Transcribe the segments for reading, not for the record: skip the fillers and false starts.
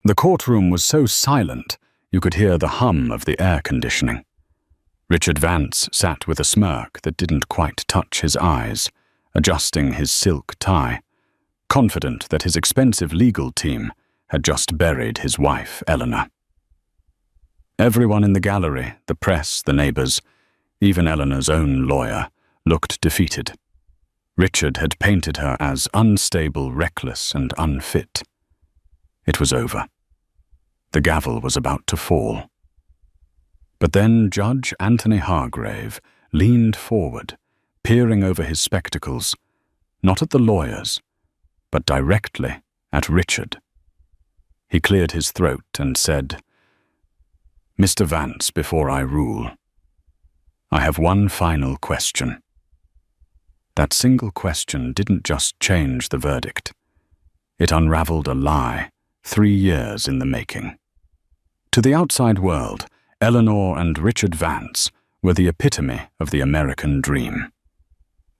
The courtroom was so silent you could hear the hum of the air conditioning. Richard Vance sat with a smirk that didn't quite touch his eyes, adjusting his silk tie, confident that his expensive legal team had just buried his wife, Eleanor. Everyone in the gallery, the press, the neighbors, even Eleanor's own lawyer, looked defeated. Richard had painted her as unstable, reckless, and unfit. It was over. The gavel was about to fall. But then Judge Anthony Hargrave leaned forward, peering over his spectacles, not at the lawyers, but directly at Richard. He cleared his throat and said, "Mr. Vance, before I rule, I have one final question." That single question didn't just change the verdict. It unraveled a lie 3 years in the making. To the outside world, Eleanor and Richard Vance were the epitome of the American dream.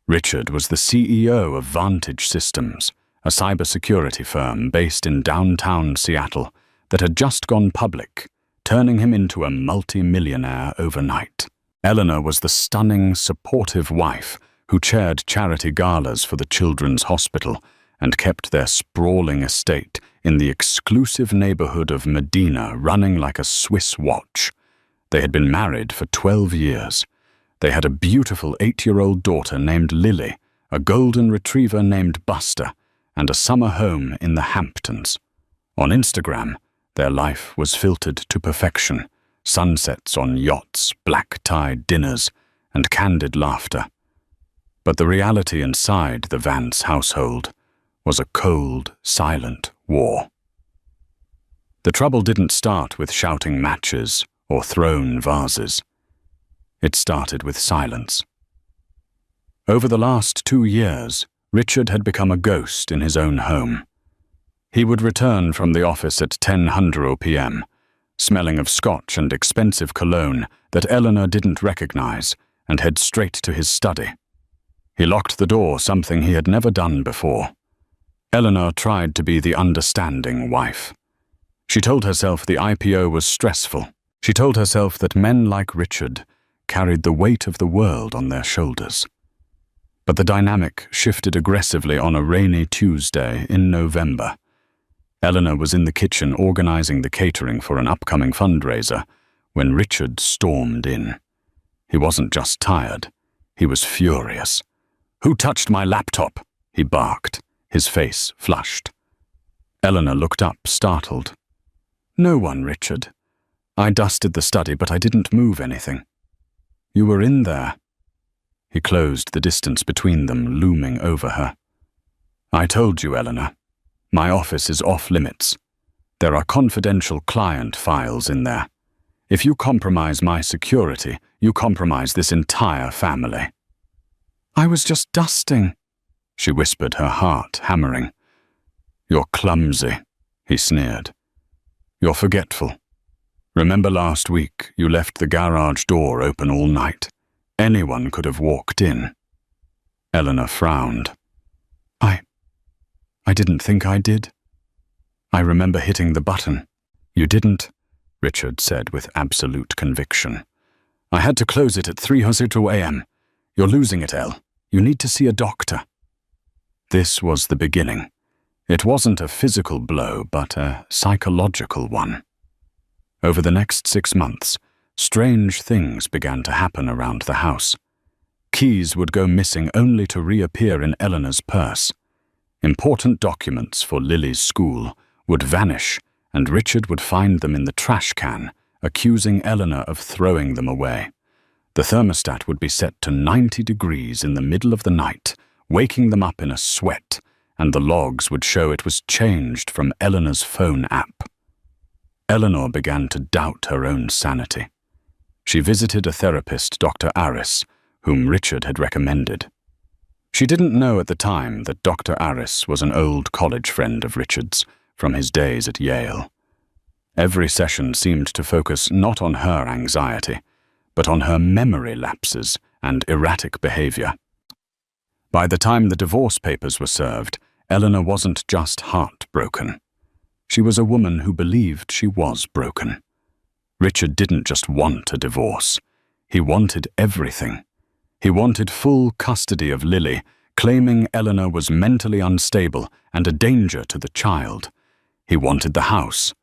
Richard was the CEO of Vantage Systems, a cybersecurity firm based in downtown Seattle that had just gone public, turning him into a multi-millionaire overnight. Eleanor was the stunning, supportive wife who chaired charity galas for the Children's Hospital and kept their sprawling estate in the exclusive neighborhood of Medina running like a Swiss watch. They had been married for 12 years. They had a beautiful 8-year-old daughter named Lily, a golden retriever named Buster, and a summer home in the Hamptons. On Instagram, their life was filtered to perfection, sunsets on yachts, black-tied dinners, and candid laughter. But the reality inside the Vance household was a cold, silent war. The trouble didn't start with shouting matches or thrown vases. It started with silence. Over the last 2 years, Richard had become a ghost in his own home. He would return from the office at 10:00 p.m., smelling of scotch and expensive cologne that Eleanor didn't recognize, and head straight to his study. He locked the door, something he had never done before. Eleanor tried to be the understanding wife. She told herself the IPO was stressful. She told herself that men like Richard carried the weight of the world on their shoulders. But the dynamic shifted aggressively on a rainy Tuesday in November. Eleanor was in the kitchen organizing the catering for an upcoming fundraiser when Richard stormed in. He wasn't just tired, he was furious. "Who touched my laptop?" he barked, his face flushed. Eleanor looked up, startled. "No one, Richard. I dusted the study, but I didn't move anything." "You were in there." He closed the distance between them, looming over her. "I told you, Eleanor. My office is off limits. There are confidential client files in there. If you compromise my security, you compromise this entire family." "I was just dusting," she whispered, her heart hammering. "You're clumsy," he sneered. "You're forgetful. Remember last week you left the garage door open all night? Anyone could have walked in." Eleanor frowned. I didn't think I did. I remember hitting the button." "You didn't," Richard said with absolute conviction. "I had to close it at 3:00 a.m. You're losing it, Elle. You need to see a doctor." This was the beginning. It wasn't a physical blow, but a psychological one. Over the next 6 months, strange things began to happen around the house. Keys would go missing only to reappear in Eleanor's purse. Important documents for Lily's school would vanish, and Richard would find them in the trash can, accusing Eleanor of throwing them away. The thermostat would be set to 90 degrees in the middle of the night, waking them up in a sweat, and the logs would show it was changed from Eleanor's phone app. Eleanor began to doubt her own sanity. She visited a therapist, Dr. Aris, whom Richard had recommended. She didn't know at the time that Dr. Aris was an old college friend of Richard's from his days at Yale. Every session seemed to focus not on her anxiety, but on her memory lapses and erratic behavior. By the time the divorce papers were served, Eleanor wasn't just heartbroken. She was a woman who believed she was broken. Richard didn't just want a divorce. He wanted everything. He wanted full custody of Lily, claiming Eleanor was mentally unstable and a danger to the child. He wanted the house.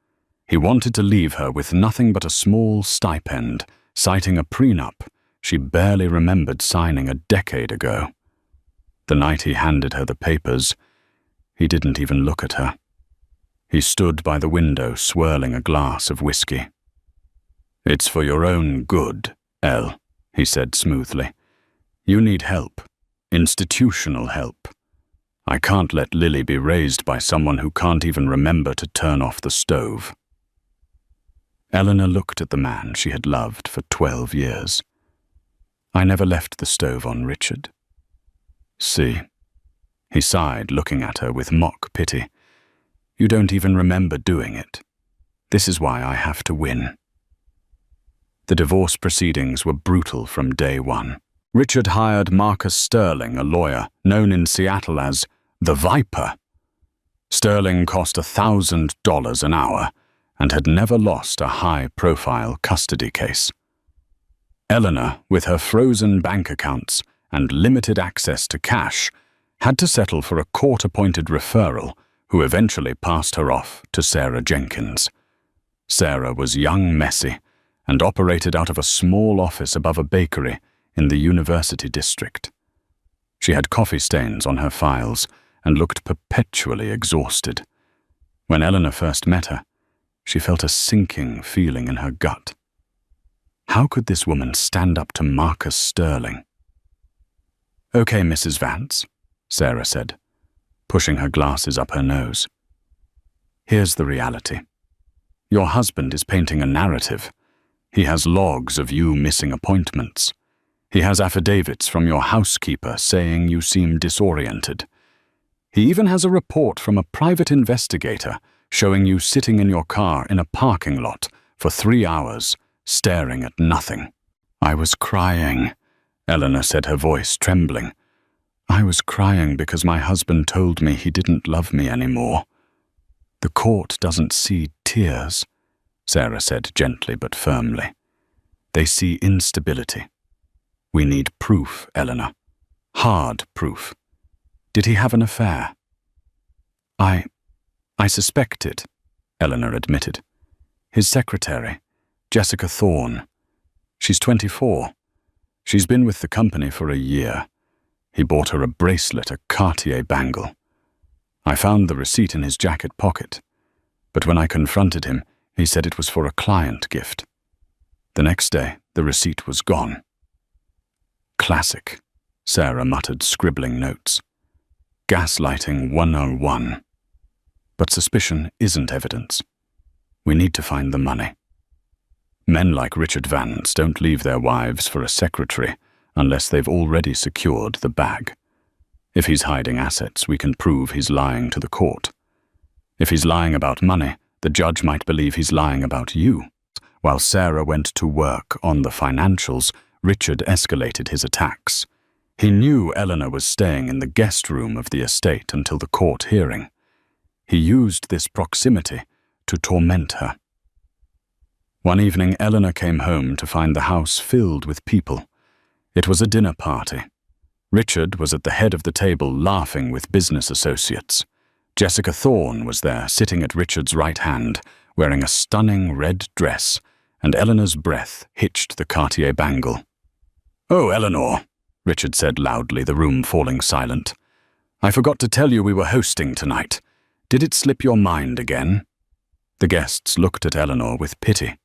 He wanted to leave her with nothing but a small stipend, citing a prenup she barely remembered signing a decade ago. The night he handed her the papers, he didn't even look at her. He stood by the window swirling a glass of whiskey. "It's for your own good, Elle," he said smoothly. "You need help. Institutional help. I can't let Lily be raised by someone who can't even remember to turn off the stove." Eleanor looked at the man she had loved for 12 years. "I never left the stove on, Richard." "See." He sighed, looking at her with mock pity. "You don't even remember doing it. This is why I have to win." The divorce proceedings were brutal from day one. Richard hired Marcus Sterling, a lawyer, known in Seattle as the Viper. Sterling cost $1,000 an hour and had never lost a high-profile custody case. Eleanor, with her frozen bank accounts and limited access to cash, had to settle for a court-appointed referral who eventually passed her off to Sarah Jenkins. Sarah was young, messy, and operated out of a small office above a bakery in the University District. She had coffee stains on her files and looked perpetually exhausted. When Eleanor first met her, she felt a sinking feeling in her gut. How could this woman stand up to Marcus Sterling? "Okay, Mrs. Vance," Sarah said, pushing her glasses up her nose. "Here's the reality. Your husband is painting a narrative. He has logs of you missing appointments. He has affidavits from your housekeeper saying you seem disoriented. He even has a report from a private investigator showing you sitting in your car in a parking lot for 3 hours, staring at nothing." "I was crying," Eleanor said, her voice trembling. "I was crying because my husband told me he didn't love me anymore." "The court doesn't see tears," Sarah said gently but firmly. "They see instability. We need proof, Eleanor. Hard proof. Did he have an affair?" I suspected," Eleanor admitted. "His secretary, Jessica Thorne. She's 24. She's been with the company for a year. He bought her a bracelet, a Cartier bangle. I found the receipt in his jacket pocket, but when I confronted him, he said it was for a client gift. The next day, the receipt was gone." "Classic," Sarah muttered, scribbling notes. "Gaslighting 101. But suspicion isn't evidence. We need to find the money. Men like Richard Vance don't leave their wives for a secretary unless they've already secured the bag. If he's hiding assets, we can prove he's lying to the court. If he's lying about money, the judge might believe he's lying about you." While Sarah went to work on the financials, Richard escalated his attacks. He knew Eleanor was staying in the guest room of the estate until the court hearing. He used this proximity to torment her. One evening, Eleanor came home to find the house filled with people. It was a dinner party. Richard was at the head of the table laughing with business associates. Jessica Thorne was there, sitting at Richard's right hand, wearing a stunning red dress, and Eleanor's breath hitched the Cartier bangle. "Oh, Eleanor," Richard said loudly, the room falling silent. "I forgot to tell you we were hosting tonight. Did it slip your mind again?" The guests looked at Eleanor with pity.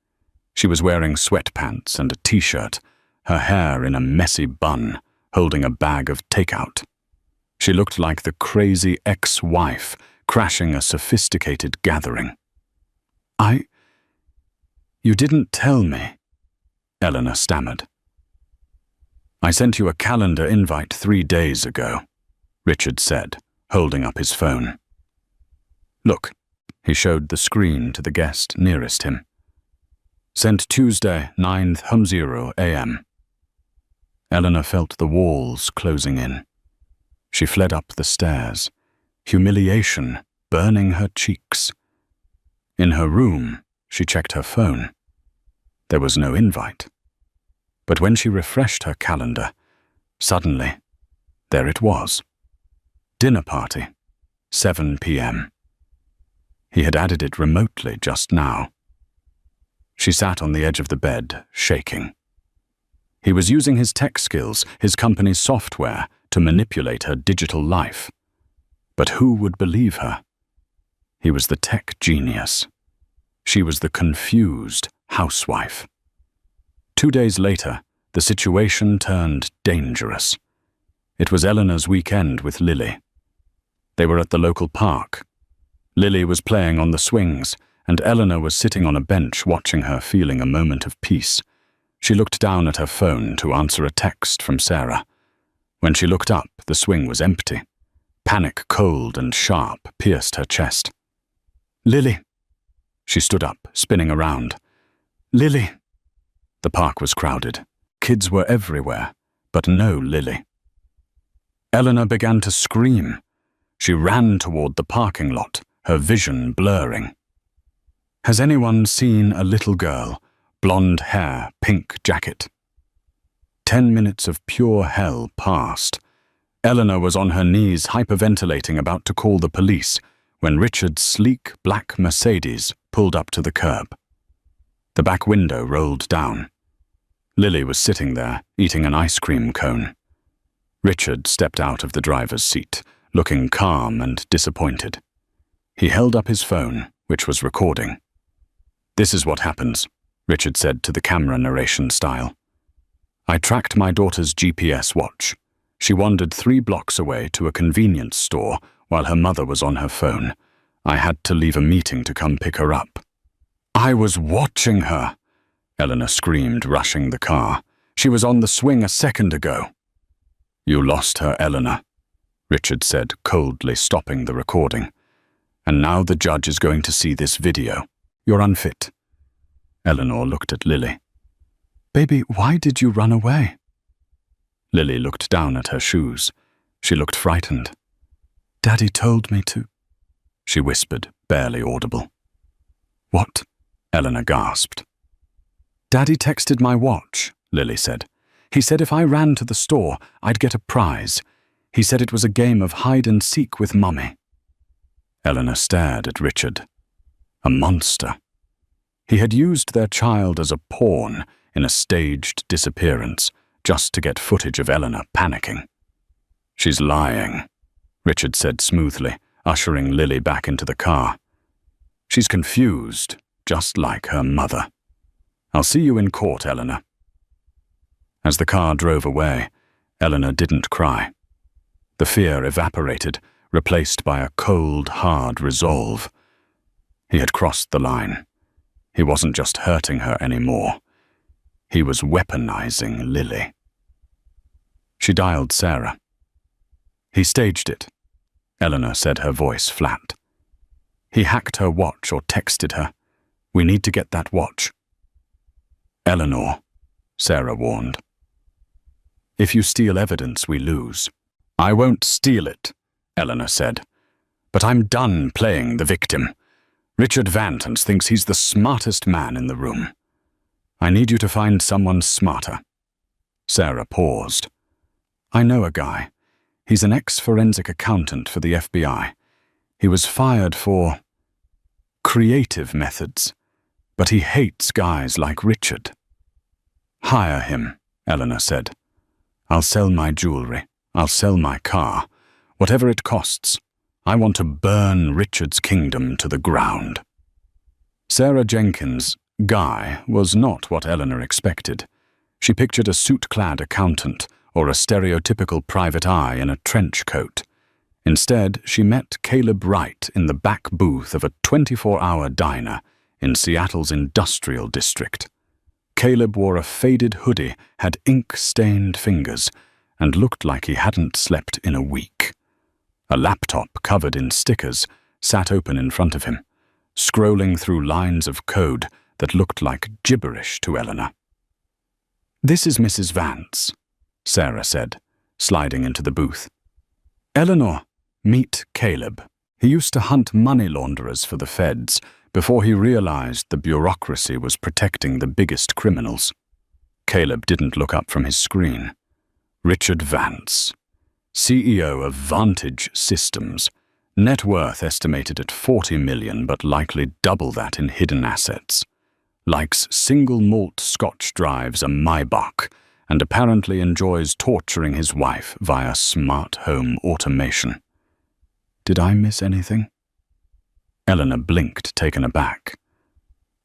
She was wearing sweatpants and a t-shirt, her hair in a messy bun, holding a bag of takeout. She looked like the crazy ex-wife crashing a sophisticated gathering. You didn't tell me," Eleanor stammered. "I sent you a calendar invite 3 days ago," Richard said, holding up his phone. "Look," he showed the screen to the guest nearest him. "Sent Tuesday, 9:00 a.m. Eleanor felt the walls closing in. She fled up the stairs, humiliation burning her cheeks. In her room, she checked her phone. There was no invite. But when she refreshed her calendar, suddenly, there it was. Dinner party, 7 p.m. He had added it remotely just now. She sat on the edge of the bed, shaking. He was using his tech skills, his company's software, to manipulate her digital life. But who would believe her? He was the tech genius. She was the confused housewife. 2 days later, the situation turned dangerous. It was Eleanor's weekend with Lily. They were at the local park. Lily was playing on the swings, and Eleanor was sitting on a bench watching her, feeling a moment of peace. She looked down at her phone to answer a text from Sarah. When she looked up, the swing was empty. Panic, cold and sharp, pierced her chest. "Lily." She stood up, spinning around. "Lily." The park was crowded. Kids were everywhere, but no Lily. Eleanor began to scream. She ran toward the parking lot, her vision blurring. Has anyone seen a little girl, blonde hair, pink jacket? 10 minutes of pure hell passed. Eleanor was on her knees, hyperventilating, about to call the police, when Richard's sleek black Mercedes pulled up to the curb. The back window rolled down. Lily was sitting there, eating an ice cream cone. Richard stepped out of the driver's seat, looking calm and disappointed. He held up his phone, which was recording. "This is what happens," Richard said to the camera narration style. "I tracked my daughter's GPS watch. She wandered 3 blocks away to a convenience store while her mother was on her phone. I had to leave a meeting to come pick her up." "I was watching her," Eleanor screamed, rushing the car. "She was on the swing a second ago." "You lost her, Eleanor," Richard said, coldly stopping the recording. "And now the judge is going to see this video. You're unfit." Eleanor looked at Lily. "Baby, why did you run away?" Lily looked down at her shoes. She looked frightened. "Daddy told me to," she whispered, barely audible. "What?" Eleanor gasped. "Daddy texted my watch," Lily said. "He said if I ran to the store, I'd get a prize. He said it was a game of hide and seek with Mummy." Eleanor stared at Richard. A monster. He had used their child as a pawn in a staged disappearance, just to get footage of Eleanor panicking. "She's lying," Richard said smoothly, ushering Lily back into the car. "She's confused, just like her mother. I'll see you in court, Eleanor." As the car drove away, Eleanor didn't cry. The fear evaporated, replaced by a cold, hard resolve. He had crossed the line. He wasn't just hurting her anymore. He was weaponizing Lily. She dialed Sarah. "He staged it," Eleanor said, her voice flat. "He hacked her watch or texted her. We need to get that watch." "Eleanor," Sarah warned. "If you steal evidence, we lose." "I won't steal it," Eleanor said. "But I'm done playing the victim. Richard Vantance thinks he's the smartest man in the room. I need you to find someone smarter." Sarah paused. "I know a guy. He's an ex-forensic accountant for the FBI. He was fired for creative methods, but he hates guys like Richard." "Hire him," Eleanor said. "I'll sell my jewelry. I'll sell my car. Whatever it costs. I want to burn Richard's kingdom to the ground." Sarah Jenkins' guy was not what Eleanor expected. She pictured a suit-clad accountant or a stereotypical private eye in a trench coat. Instead, she met Caleb Wright in the back booth of a 24-hour diner in Seattle's industrial district. Caleb wore a faded hoodie, had ink-stained fingers, and looked like he hadn't slept in a week. A laptop covered in stickers sat open in front of him, scrolling through lines of code that looked like gibberish to Eleanor. "This is Mrs. Vance," Sarah said, sliding into the booth. "Eleanor, meet Caleb. He used to hunt money launderers for the feds, before he realized the bureaucracy was protecting the biggest criminals. Caleb didn't look up from his screen. Richard Vance, CEO of Vantage Systems, net worth estimated at $40 million but likely double that in hidden assets. Likes single malt Scotch drives a Maybach and apparently enjoys torturing his wife via smart home automation. Did I miss anything? Eleanor blinked, taken aback.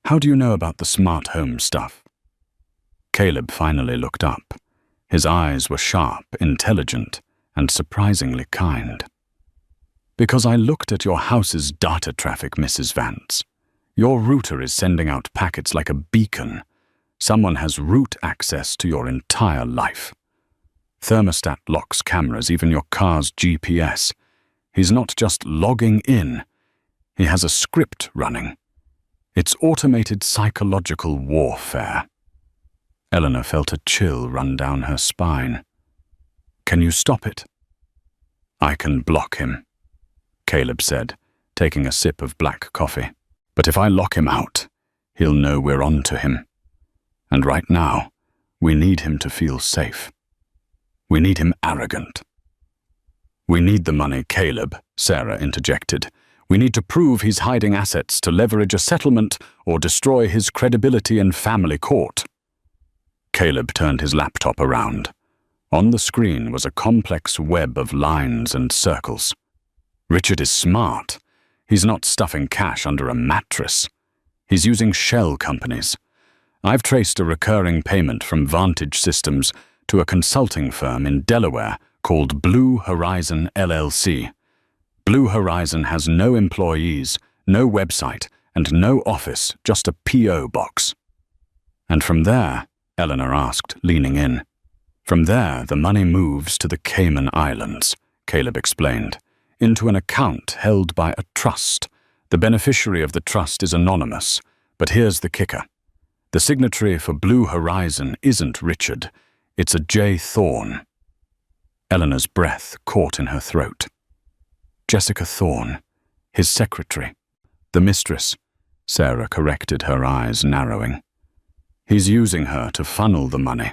How do you know about the smart home stuff? Caleb finally looked up. His eyes were sharp, intelligent, and surprisingly kind. Because I looked at your house's data traffic, Mrs. Vance. Your router is sending out packets like a beacon. Someone has root access to your entire life. Thermostat locks cameras, even your car's GPS. He's not just logging in. He has a script running. It's automated psychological warfare. Eleanor felt a chill run down her spine. Can you stop it? I can block him, Caleb said, taking a sip of black coffee. But if I lock him out, he'll know we're on to him. And right now, we need him to feel safe. We need him arrogant. We need the money, Caleb, Sarah interjected. We need to prove he's hiding assets to leverage a settlement or destroy his credibility in family court. Caleb turned his laptop around. On the screen was a complex web of lines and circles. Richard is smart. He's not stuffing cash under a mattress. He's using shell companies. I've traced a recurring payment from Vantage Systems to a consulting firm in Delaware called Blue Horizon LLC. Blue Horizon has no employees, no website, and no office, just a P.O. box. And from there, Eleanor asked, leaning in. From there, the money moves to the Cayman Islands, Caleb explained, into an account held by a trust. The beneficiary of the trust is anonymous, but here's the kicker. The signatory for Blue Horizon isn't Richard, it's a J. Thorne. Eleanor's breath caught in her throat. Jessica Thorne, his secretary. The mistress, Sarah corrected, her eyes narrowing. He's using her to funnel the money.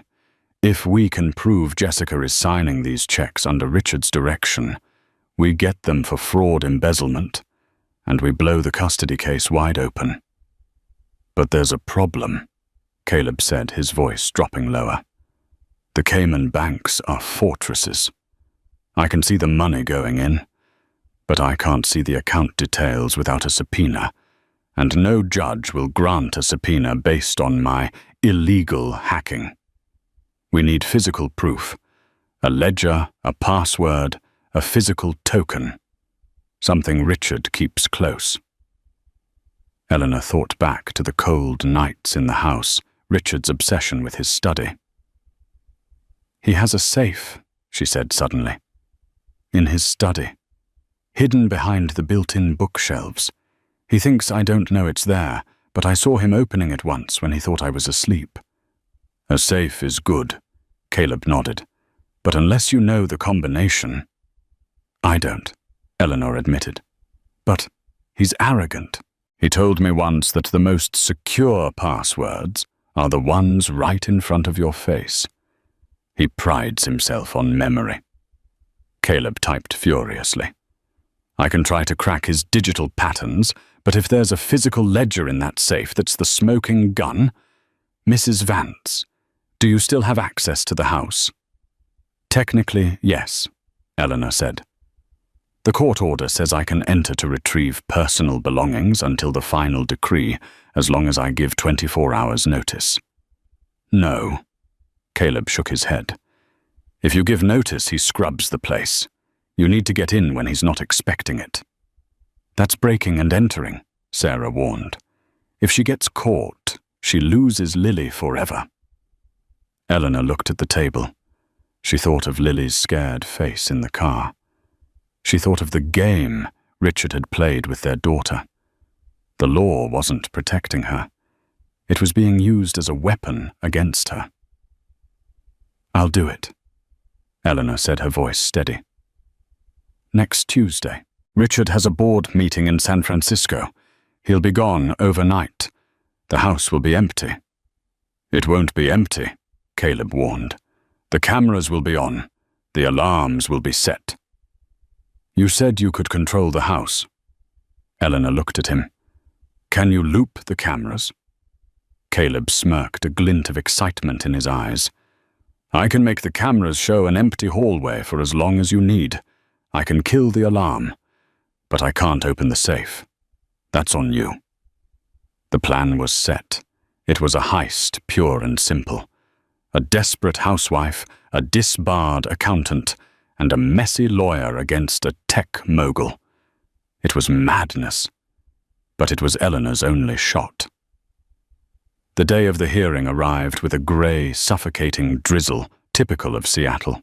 If we can prove Jessica is signing these checks under Richard's direction, we get them for fraud embezzlement, and we blow the custody case wide open. But there's a problem, Caleb said, his voice dropping lower. The Cayman banks are fortresses. I can see the money going in, but I can't see the account details without a subpoena, and no judge will grant a subpoena based on my illegal hacking. We need physical proof, a ledger, a password, a physical token, something Richard keeps close. Eleanor thought back to the cold nights in the house, Richard's obsession with his study. He has a safe, she said suddenly, in his study, hidden behind the built-in bookshelves. He thinks I don't know it's there, but I saw him opening it once when he thought I was asleep. A safe is good, Caleb nodded, but unless you know the combination... I don't, Eleanor admitted. But he's arrogant. He told me once that the most secure passwords are the ones right in front of your face. He prides himself on memory. Caleb typed furiously. I can try to crack his digital patterns, but if there's a physical ledger in that safe that's the smoking gun... Mrs. Vance, do you still have access to the house? Technically, yes, Eleanor said. The court order says I can enter to retrieve personal belongings until the final decree, as long as I give 24 hours notice. No, Caleb shook his head. If you give notice, he scrubs the place. You need to get in when he's not expecting it. That's breaking and entering, Sarah warned. If she gets caught, she loses Lily forever. Eleanor looked at the table. She thought of Lily's scared face in the car. She thought of the game Richard had played with their daughter. The law wasn't protecting her. It was being used as a weapon against her. I'll do it, Eleanor said, her voice steady. Next Tuesday, Richard has a board meeting in San Francisco. He'll be gone overnight. The house will be empty." "It won't be empty," Caleb warned. "The cameras will be on. The alarms will be set." "You said you could control the house." Eleanor looked at him. "Can you loop the cameras?" Caleb smirked, a glint of excitement in his eyes. "I can make the cameras show an empty hallway for as long as you need. I can kill the alarm. But I can't open the safe. That's on you." The plan was set. It was a heist, pure and simple. A desperate housewife, a disbarred accountant, and a messy lawyer against a tech mogul. It was madness. But it was Eleanor's only shot. The day of the hearing arrived with a grey, suffocating drizzle typical of Seattle.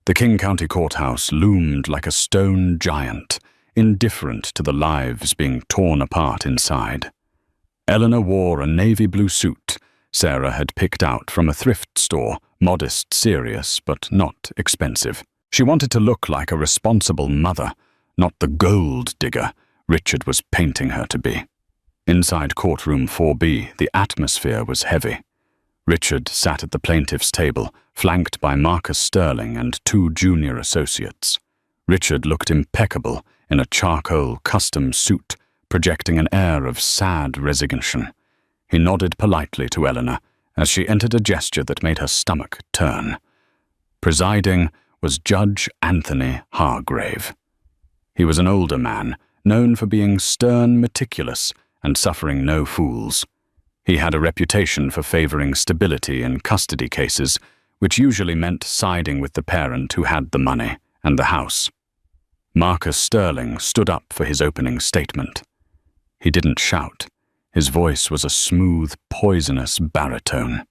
The King County Courthouse loomed like a stone giant, indifferent to the lives being torn apart inside. Eleanor wore a navy blue suit Sarah had picked out from a thrift store, modest, serious, but not expensive. She wanted to look like a responsible mother, not the gold digger Richard was painting her to be. Inside courtroom 4B, the atmosphere was heavy. Richard sat at the plaintiff's table, flanked by Marcus Sterling and 2 junior associates. Richard looked impeccable in a charcoal custom suit, projecting an air of sad resignation. He nodded politely to Eleanor as she entered a gesture that made her stomach turn. Presiding was Judge Anthony Hargrave. He was an older man, known for being stern, meticulous, and suffering no fools. He had a reputation for favoring stability in custody cases, which usually meant siding with the parent who had the money and the house. Marcus Sterling stood up for his opening statement. He didn't shout. His voice was a smooth, poisonous baritone.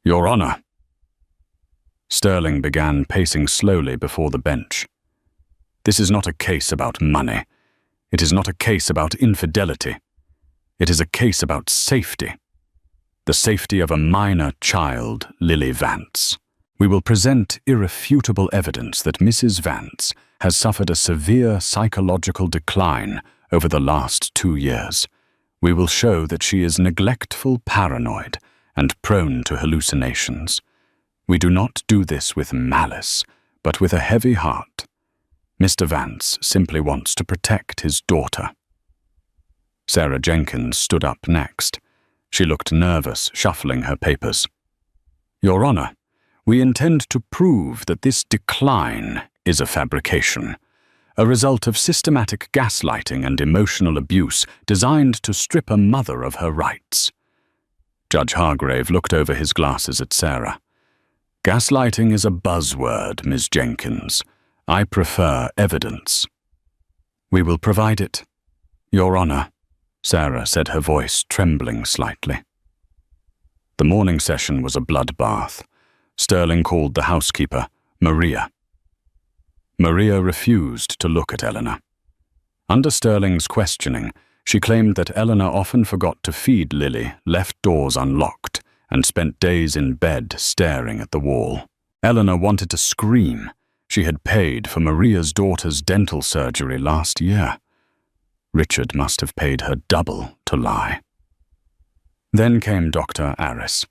"Your Honor." Sterling began pacing slowly before the bench. "This is not a case about money. It is not a case about infidelity. It is a case about safety. The safety of a minor child, Lily Vance. We will present irrefutable evidence that Mrs. Vance has suffered a severe psychological decline over the last 2 years. We will show that she is neglectful, paranoid, and prone to hallucinations. We do not do this with malice, but with a heavy heart. Mr. Vance simply wants to protect his daughter." Sarah Jenkins stood up next. She looked nervous, shuffling her papers. "Your Honor, we intend to prove that this decline is a fabrication, a result of systematic gaslighting and emotional abuse designed to strip a mother of her rights." Judge Hargrave looked over his glasses at Sarah. "Gaslighting is a buzzword, Ms. Jenkins. I prefer evidence." "We will provide it, Your Honor," Sarah said, her voice trembling slightly. The morning session was a bloodbath. Sterling called the housekeeper, Maria. Maria refused to look at Eleanor. Under Sterling's questioning, she claimed that Eleanor often forgot to feed Lily, left doors unlocked, and spent days in bed staring at the wall. Eleanor wanted to scream. She had paid for Maria's daughter's dental surgery last year. Richard must have paid her double to lie. Then came Dr. Aris.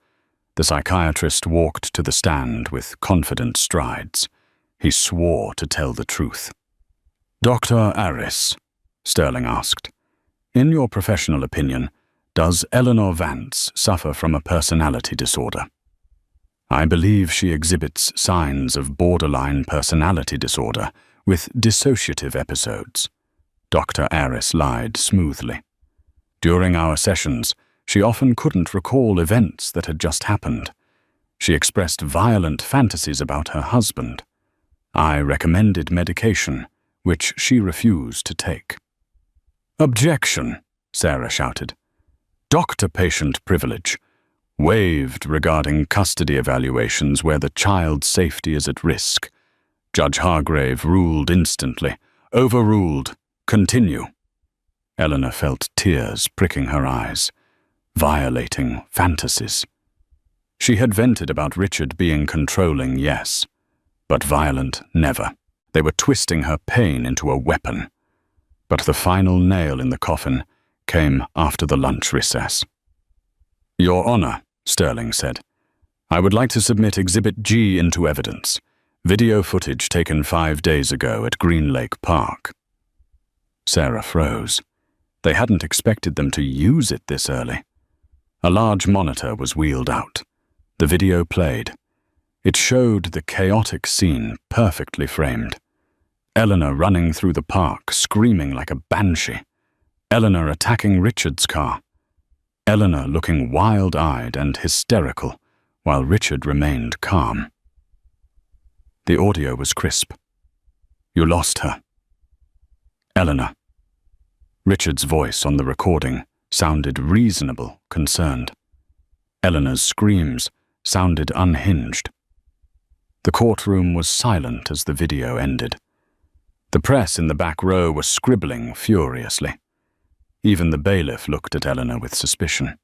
The psychiatrist walked to the stand with confident strides. He swore to tell the truth. "Dr. Aris," Sterling asked, "in your professional opinion, does Eleanor Vance suffer from a personality disorder?" "I believe she exhibits signs of borderline personality disorder with dissociative episodes." Dr. Aris lied smoothly. "During our sessions, she often couldn't recall events that had just happened. She expressed violent fantasies about her husband. I recommended medication, which she refused to take." "Objection," Sarah shouted. "Doctor-patient privilege. Waived regarding custody evaluations where the child's safety is at risk." Judge Hargrave ruled instantly. "Overruled. Continue." Eleanor felt tears pricking her eyes. Violating fantasies. She had vented about Richard being controlling, yes, but violent, never. They were twisting her pain into a weapon. But the final nail in the coffin, came after the lunch recess. "Your Honor," Sterling said, "I would like to submit Exhibit G into evidence. Video footage taken 5 days ago at Green Lake Park." Sarah froze. They hadn't expected them to use it this early. A large monitor was wheeled out. The video played. It showed the chaotic scene perfectly framed. Eleanor running through the park, screaming like a banshee. Eleanor attacking Richard's car. Eleanor looking wild-eyed and hysterical, while Richard remained calm. The audio was crisp. "You lost her." "Eleanor." Richard's voice on the recording sounded reasonable, concerned. Eleanor's screams sounded unhinged. The courtroom was silent as the video ended. The press in the back row was scribbling furiously. Even the bailiff looked at Eleanor with suspicion.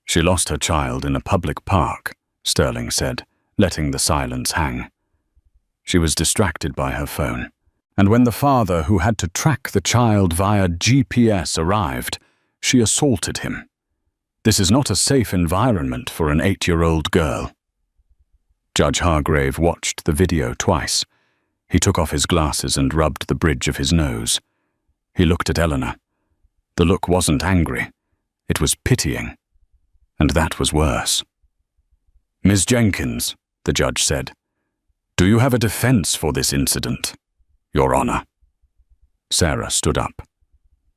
"She lost her child in a public park," Sterling said, letting the silence hang. "She was distracted by her phone, and when the father who had to track the child via GPS arrived, she assaulted him. This is not a safe environment for an 8-year-old girl." Judge Hargrave watched the video twice. He took off his glasses and rubbed the bridge of his nose. He looked at Eleanor. The look wasn't angry. It was pitying. And that was worse. "Ms. Jenkins," the judge said, "do you have a defense for this incident?" "Your Honor." Sarah stood up.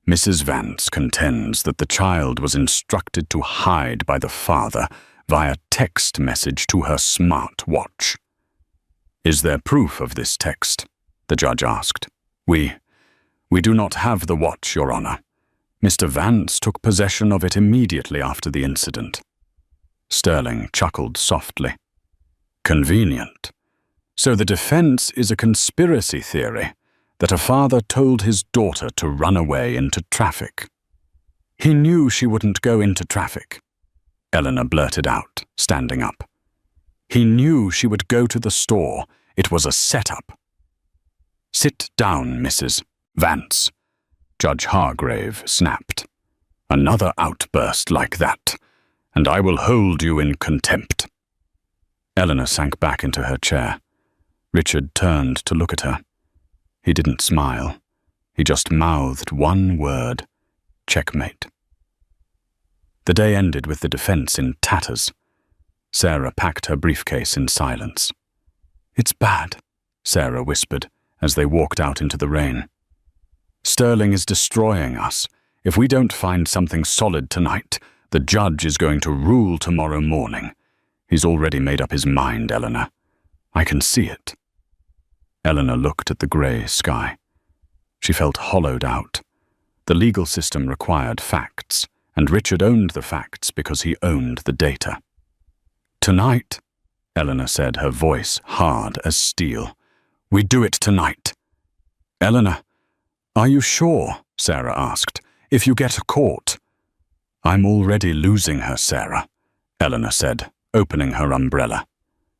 "Mrs. Vance contends that the child was instructed to hide by the father via text message to her smart watch." "Is there proof of this text?" the judge asked. We do not have the watch, Your Honor. Mr. Vance took possession of it immediately after the incident." Sterling chuckled softly. "Convenient. So the defense is a conspiracy theory that a father told his daughter to run away into traffic." "He knew she wouldn't go into traffic," Eleanor blurted out, standing up. "He knew she would go to the store. It was a setup." "Sit down, Mrs. Vance," Judge Hargrave snapped. "Another outburst like that, and I will hold you in contempt." Eleanor sank back into her chair. Richard turned to look at her. He didn't smile. He just mouthed one word: checkmate. The day ended with the defense in tatters. Sarah packed her briefcase in silence. "It's bad," Sarah whispered as they walked out into the rain. "Sterling is destroying us. If we don't find something solid tonight, the judge is going to rule tomorrow morning. He's already made up his mind, Eleanor. I can see it." Eleanor looked at the grey sky. She felt hollowed out. The legal system required facts, and Richard owned the facts because he owned the data. "Tonight," Eleanor said, her voice hard as steel. "We do it tonight." "Eleanor, are you sure?" Sarah asked. "If you get caught." "I'm already losing her, Sarah," Eleanor said, opening her umbrella.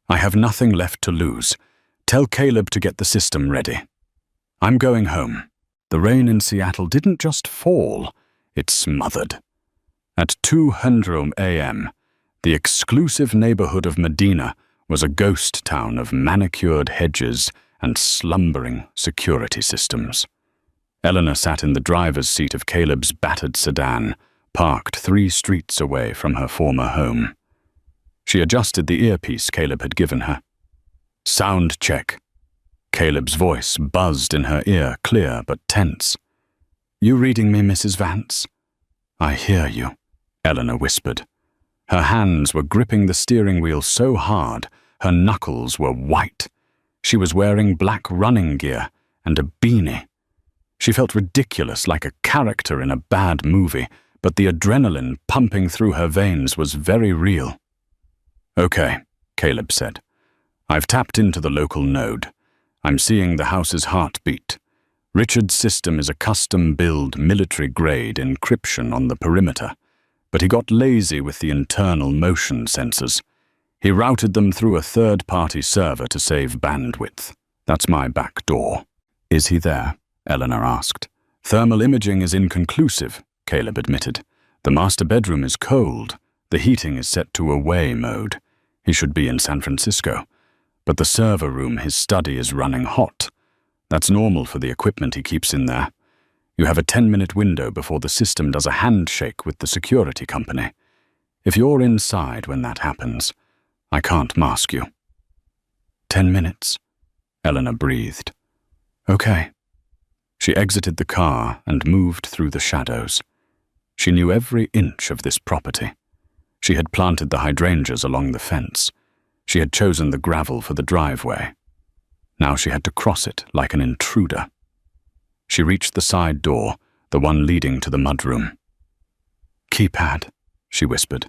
"I have nothing left to lose. Tell Caleb to get the system ready. I'm going home." The rain in Seattle didn't just fall, it smothered. At 2:00 a.m., the exclusive neighborhood of Medina was a ghost town of manicured hedges and slumbering security systems. Eleanor sat in the driver's seat of Caleb's battered sedan, parked 3 streets away from her former home. She adjusted the earpiece Caleb had given her. "Sound check." Caleb's voice buzzed in her ear, clear but tense. "You reading me, Mrs. Vance?" "I hear you," Eleanor whispered. Her hands were gripping the steering wheel so hard, her knuckles were white. She was wearing black running gear and a beanie. She felt ridiculous, like a character in a bad movie, but the adrenaline pumping through her veins was very real. "Okay," Caleb said. "I've tapped into the local node. I'm seeing the house's heartbeat. Richard's system is a custom-build military-grade encryption on the perimeter, but he got lazy with the internal motion sensors. He routed them through a third-party server to save bandwidth. That's my back door." "Is he there?" Eleanor asked. Thermal imaging is inconclusive, Caleb admitted. The master bedroom is cold. The heating is set to away mode. He should be in San Francisco. But the server room, his study, is running hot. That's normal for the equipment he keeps in there. You have a 10-minute window before the system does a handshake with the security company. If you're inside when that happens, I can't mask you. 10 minutes, Eleanor breathed. Okay. She exited the car and moved through the shadows. She knew every inch of this property. She had planted the hydrangeas along the fence. She had chosen the gravel for the driveway. Now she had to cross it like an intruder. She reached the side door, the one leading to the mudroom. Keypad, she whispered.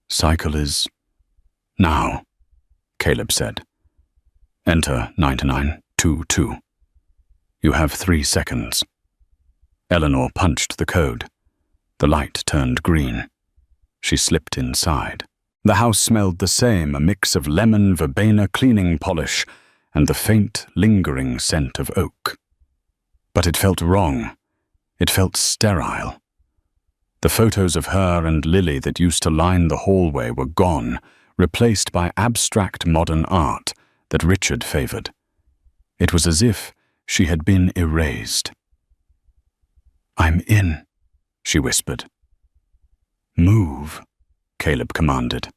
Cycle is now, Caleb said. Enter 9922. You have 3 seconds. Eleanor punched the code. The light turned green. She slipped inside. The house smelled the same, a mix of lemon verbena cleaning polish and the faint, lingering scent of oak. But it felt wrong. It felt sterile. The photos of her and Lily that used to line the hallway were gone, replaced by abstract modern art that Richard favored. It was as if she had been erased. I'm in, she whispered. Move, Caleb commanded.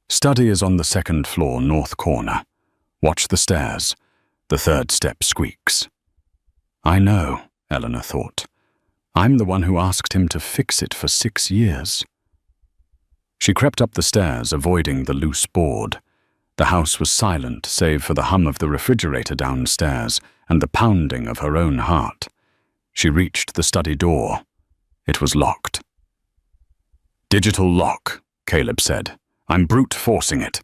Study is on the 2nd floor, north corner. Watch the stairs. The 3rd step squeaks. I know, Eleanor thought. I'm the one who asked him to fix it for 6 years. She crept up the stairs, avoiding the loose board. The house was silent, save for the hum of the refrigerator downstairs and the pounding of her own heart. She reached the study door. It was locked. Digital lock, Caleb said. I'm brute forcing it.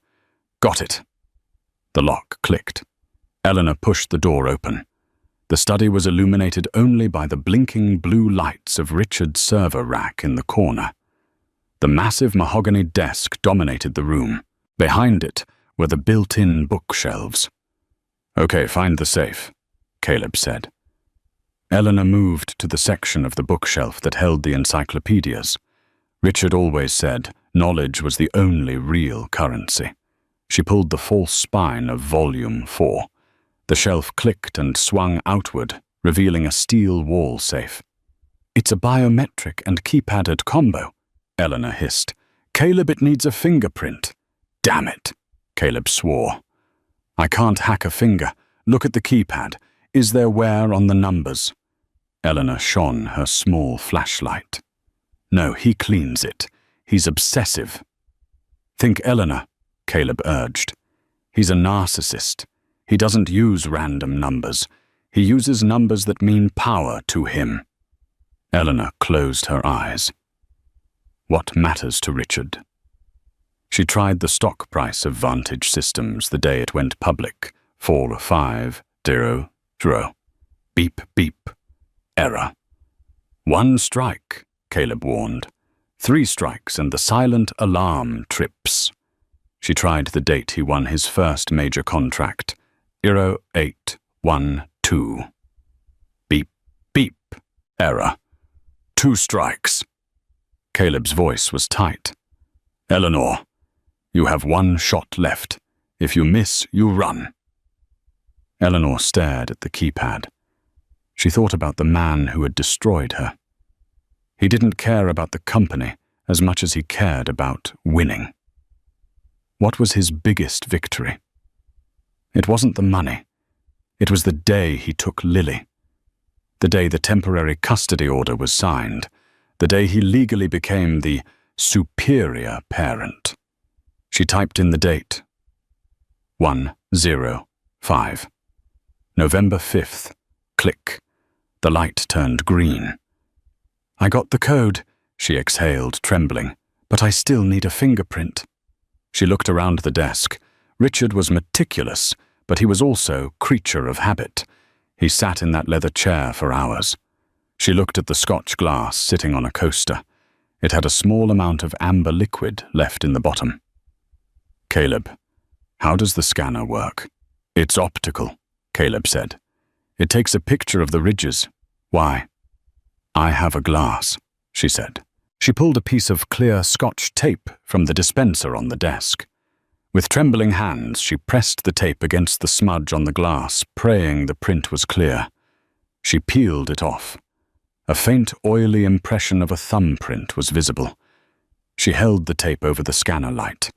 Got it. The lock clicked. Eleanor pushed the door open. The study was illuminated only by the blinking blue lights of Richard's server rack in the corner. The massive mahogany desk dominated the room. Behind it were the built-in bookshelves. Okay, find the safe, Caleb said. Eleanor moved to the section of the bookshelf that held the encyclopedias. Richard always said knowledge was the only real currency. She pulled the false spine of Volume 4. The shelf clicked and swung outward, revealing a steel wall safe. It's a biometric and keypadded combo, Eleanor hissed. Caleb, it needs a fingerprint. Damn it, Caleb swore. I can't hack a finger. Look at the keypad. Is there wear on the numbers? Eleanor shone her small flashlight. No, he cleans it. He's obsessive. Think Eleanor, Caleb urged. He's a narcissist. He doesn't use random numbers. He uses numbers that mean power to him. Eleanor closed her eyes. What matters to Richard? She tried the stock price of Vantage Systems the day it went public. 4500. Beep, beep. Error. 1 strike, Caleb warned. 3 strikes and the silent alarm trips. She tried the date he won his first major contract. 0812. Beep, beep. Error. 2 strikes. Caleb's voice was tight. Eleanor, you have 1 shot left. If you miss, you run. Eleanor stared at the keypad. She thought about the man who had destroyed her. He didn't care about the company as much as he cared about winning. What was his biggest victory? It wasn't the money. It was the day he took Lily. The day the temporary custody order was signed. The day he legally became the superior parent. She typed in the date. 105. November 5th. Click. The light turned green. I got the code, she exhaled, trembling, but I still need a fingerprint. She looked around the desk. Richard was meticulous, but he was also creature of habit. He sat in that leather chair for hours. She looked at the Scotch glass sitting on a coaster. It had a small amount of amber liquid left in the bottom. Caleb, how does the scanner work? It's optical, Caleb said. It takes a picture of the ridges. Why? I have a glass, she said. She pulled a piece of clear Scotch tape from the dispenser on the desk. With trembling hands, she pressed the tape against the smudge on the glass, praying the print was clear. She peeled it off. A faint, oily impression of a thumbprint was visible. She held the tape over the scanner light.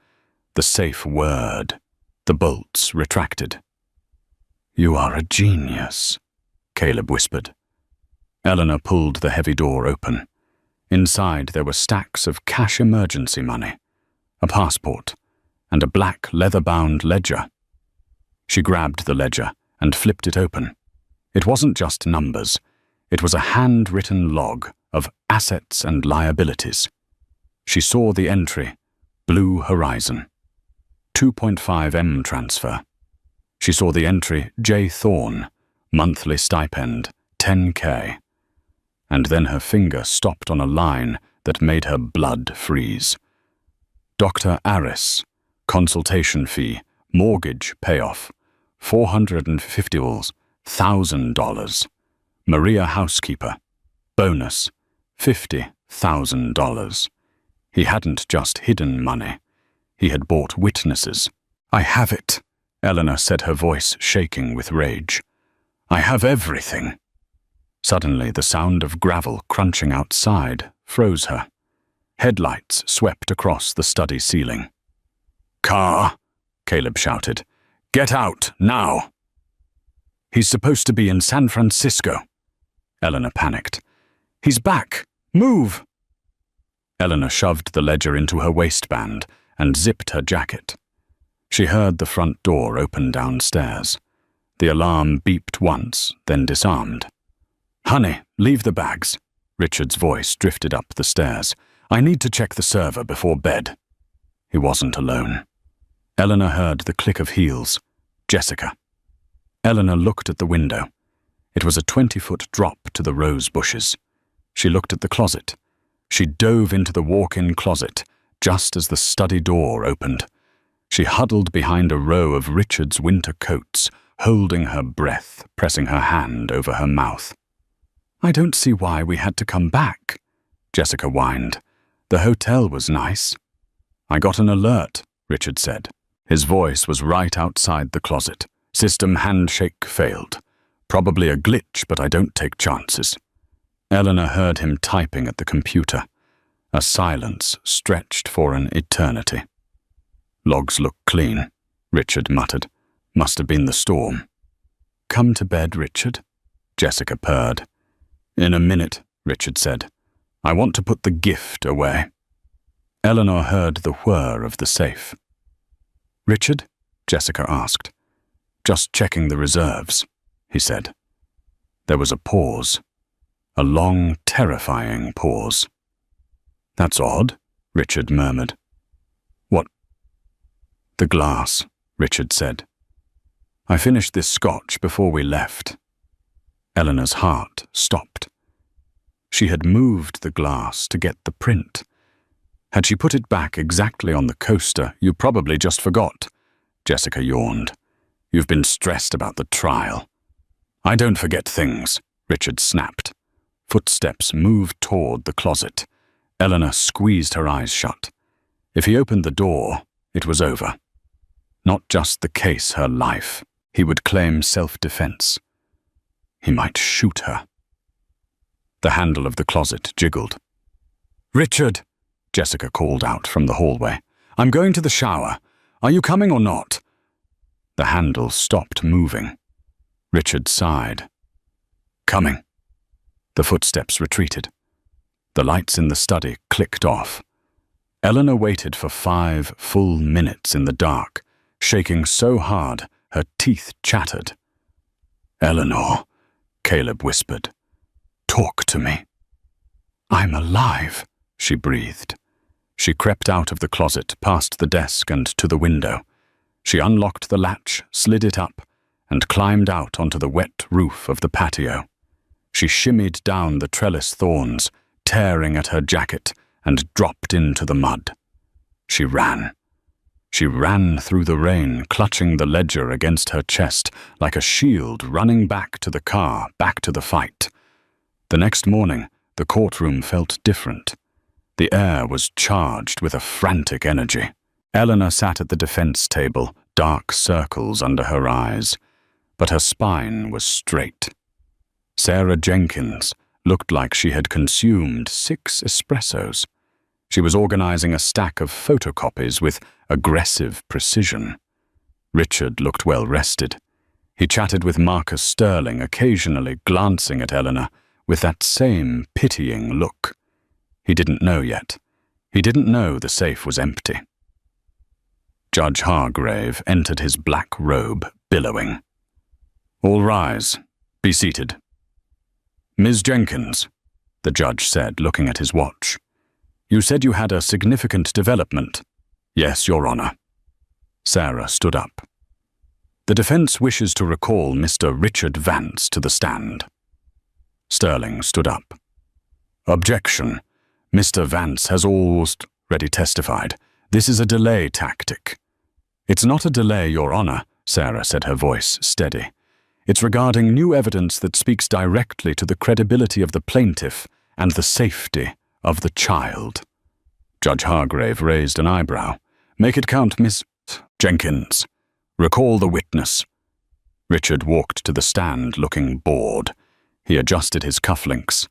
The safe whirred. The bolts retracted. "You are a genius," Caleb whispered. Eleanor pulled the heavy door open. Inside there were stacks of cash emergency money, a passport, and a black leather-bound ledger. She grabbed the ledger and flipped it open. It wasn't just numbers. It was a handwritten log of assets and liabilities. She saw the entry, Blue Horizon, 2.5 M transfer. She saw the entry, J. Thorne, monthly stipend, 10K. And then her finger stopped on a line that made her blood freeze. Dr. Aris, consultation fee, mortgage payoff, $450,000. Maria housekeeper, bonus, $50,000. He hadn't just hidden money. He had bought witnesses. "I have it," Eleanor said, her voice shaking with rage. "I have everything." Suddenly, the sound of gravel crunching outside froze her. Headlights swept across the study ceiling. "Car!" Caleb shouted. "Get out, now!" "He's supposed to be in San Francisco." Eleanor panicked. "He's back! Move!" Eleanor shoved the ledger into her waistband and zipped her jacket. She heard the front door open downstairs. The alarm beeped once, then disarmed. "Honey, leave the bags." Richard's voice drifted up the stairs. "I need to check the server before bed." He wasn't alone. Eleanor heard the click of heels. Jessica. Eleanor looked at the window. It was a 20-foot drop to the rose bushes. She looked at the closet. She dove into the walk-in closet just as the study door opened. She huddled behind a row of Richard's winter coats, holding her breath, pressing her hand over her mouth. "I don't see why we had to come back," Jessica whined. "The hotel was nice." "I got an alert," Richard said. His voice was right outside the closet. "System handshake failed. Probably a glitch, but I don't take chances." Eleanor heard him typing at the computer. A silence stretched for an eternity. "Logs look clean," Richard muttered. "Must have been the storm." "Come to bed, Richard," Jessica purred. "In a minute," Richard said. "I want to put the gift away." Eleanor heard the whir of the safe. "Richard?" Jessica asked. "Just checking the reserves," he said. There was a pause. A long, terrifying pause. "That's odd," Richard murmured. "What?" "The glass," Richard said. "I finished this scotch before we left." Eleanor's heart stopped. She had moved the glass to get the print. Had she put it back exactly on the coaster, you probably just forgot. Jessica yawned. "You've been stressed about the trial." "I don't forget things," Richard snapped. Footsteps moved toward the closet. Eleanor squeezed her eyes shut. If he opened the door, it was over. Not just the case, her life. He would claim self-defense. He might shoot her. The handle of the closet jiggled. "Richard!" Jessica called out from the hallway. "I'm going to the shower. Are you coming or not?" The handle stopped moving. Richard sighed. "Coming." The footsteps retreated. The lights in the study clicked off. Eleanor waited for 5 full minutes in the dark, shaking so hard her teeth chattered. "Eleanor," Caleb whispered. "Talk to me." "I'm alive," she breathed. She crept out of the closet, past the desk and to the window. She unlocked the latch, slid it up, and climbed out onto the wet roof of the patio. She shimmied down the trellis thorns, tearing at her jacket, and dropped into the mud. She ran. She ran through the rain, clutching the ledger against her chest, like a shield running back to the car, back to the fight. The next morning, the courtroom felt different. The air was charged with a frantic energy. Eleanor sat at the defense table, dark circles under her eyes, but her spine was straight. Sarah Jenkins looked like she had consumed 6 espressos. She was organizing a stack of photocopies with aggressive precision. Richard looked well rested. He chatted with Marcus Sterling, occasionally glancing at Eleanor with that same pitying look. He didn't know yet. He didn't know the safe was empty. Judge Hargrave entered his black robe, billowing. "All rise. Be seated." "Ms. Jenkins," the judge said, looking at his watch. "You said you had a significant development." "Yes, Your Honor." Sarah stood up. "The defense wishes to recall Mr. Richard Vance to the stand." Sterling stood up. "Objection. Mr. Vance has already testified. This is a delay tactic." "It's not a delay, Your Honor," Sarah said, her voice steady. "It's regarding new evidence that speaks directly to the credibility of the plaintiff and the safety of the child." Judge Hargrave raised an eyebrow. "Make it count, Miss Jenkins. Recall the witness." Richard walked to the stand, looking bored. He adjusted his cufflinks.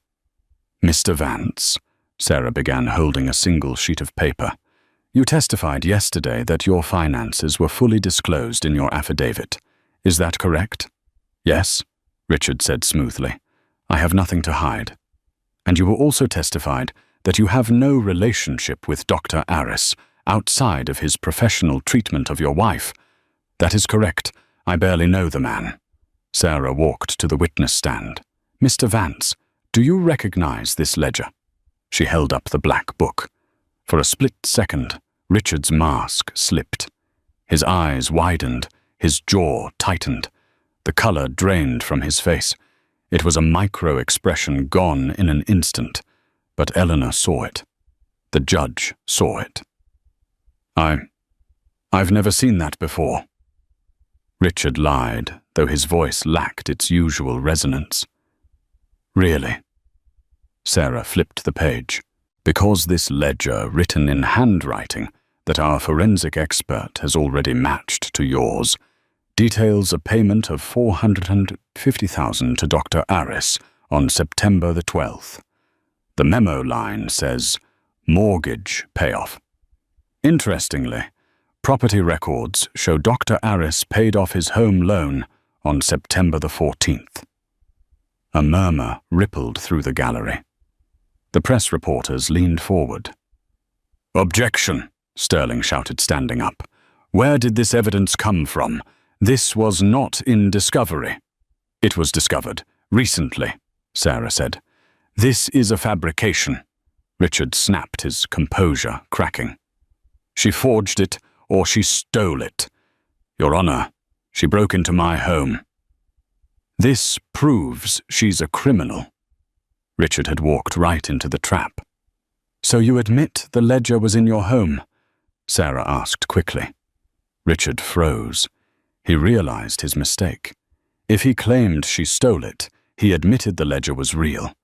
"Mr. Vance," Sarah began, holding a single sheet of paper. "You testified yesterday that your finances were fully disclosed in your affidavit. Is that correct?" "Yes," Richard said smoothly. "I have nothing to hide." "And you also testified that you have no relationship with Dr. Aris outside of his professional treatment of your wife." "That is correct. I barely know the man." Sarah walked to the witness stand. "Mr. Vance, do you recognize this ledger?" She held up the black book. For a split second, Richard's mask slipped. His eyes widened, his jaw tightened. The color drained from his face. It was a micro-expression gone in an instant, but Eleanor saw it. The judge saw it. I've never seen that before." Richard lied, though his voice lacked its usual resonance. "Really?" Sarah flipped the page. "Because this ledger, written in handwriting that our forensic expert has already matched to yours, details a payment of $450,000 to Dr. Aris on September the 12th. The memo line says, mortgage payoff. Interestingly, property records show Dr. Aris paid off his home loan on September the 14th. A murmur rippled through the gallery. The press reporters leaned forward. "Objection," Sterling shouted, standing up. "Where did this evidence come from? This was not in discovery." "It was discovered recently," Sarah said. "This is a fabrication." Richard snapped, his composure cracking. "She forged it, or she stole it. Your Honor, she broke into my home." "This proves she's a criminal." Richard had walked right into the trap. "So you admit the ledger was in your home?" Sarah asked quickly. Richard froze. He realized his mistake. If he claimed she stole it, he admitted the ledger was real.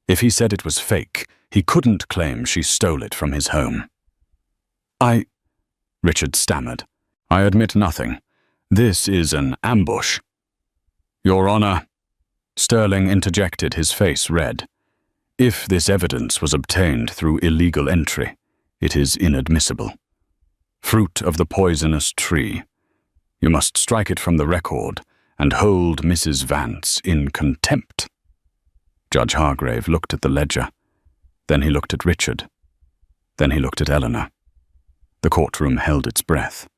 If he said it was fake, he couldn't claim she stole it from his home. Richard stammered. "I admit nothing. This is an ambush." "Your Honor," Sterling interjected, his face red. "If this evidence was obtained through illegal entry, it is inadmissible. Fruit of the poisonous tree. You must strike it from the record and hold Mrs. Vance in contempt." Judge Hargrave looked at the ledger. Then he looked at Richard. Then he looked at Eleanor. The courtroom held its breath.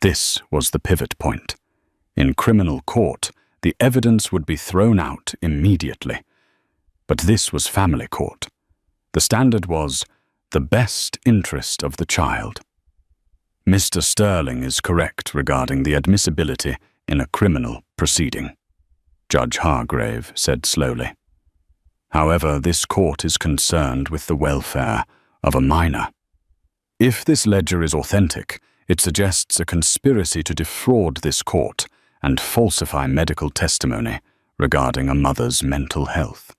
This was the pivot point. In criminal court, the evidence would be thrown out immediately. But this was family court. The standard was the best interest of the child. Mr. Sterling is correct regarding the admissibility in a criminal proceeding, Judge Hargrave said slowly. However, this court is concerned with the welfare of a minor. If this ledger is authentic, it suggests a conspiracy to defraud this court and falsify medical testimony regarding a mother's mental health.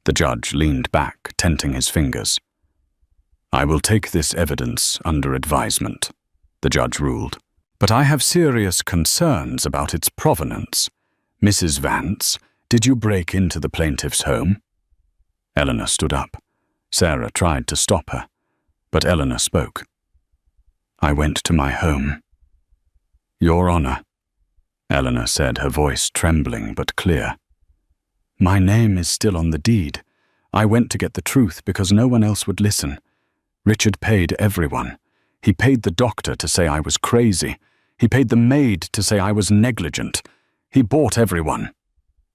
The judge leaned back, tenting his fingers. "I will take this evidence under advisement," the judge ruled. "But I have serious concerns about its provenance. Mrs. Vance, did you break into the plaintiff's home?" Eleanor stood up. Sarah tried to stop her, but Eleanor spoke. "I went to my home." "Your Honor," Eleanor said, her voice trembling but clear. "My name is still on the deed. I went to get the truth because no one else would listen. Richard paid everyone. He paid the doctor to say I was crazy. He paid the maid to say I was negligent. He bought everyone."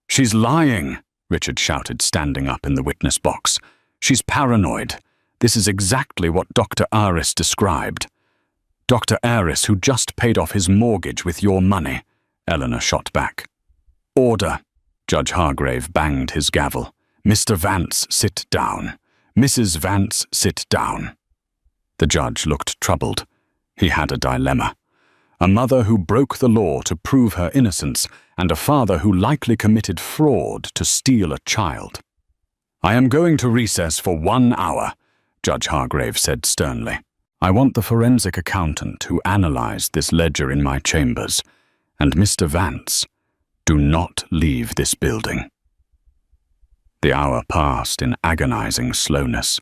"She's lying," Richard shouted, standing up in the witness box. "She's paranoid. This is exactly what Dr. Aris described." "Dr. Aris, who just paid off his mortgage with your money," Eleanor shot back. "Order." Judge Hargrave banged his gavel. "Mr. Vance, sit down. Mrs. Vance, sit down." The judge looked troubled. He had a dilemma. A mother who broke the law to prove her innocence, and a father who likely committed fraud to steal a child. "I am going to recess for 1 hour," Judge Hargrave said sternly. "I want the forensic accountant who analyzed this ledger in my chambers. And Mr. Vance, do not leave this building." The hour passed in agonizing slowness.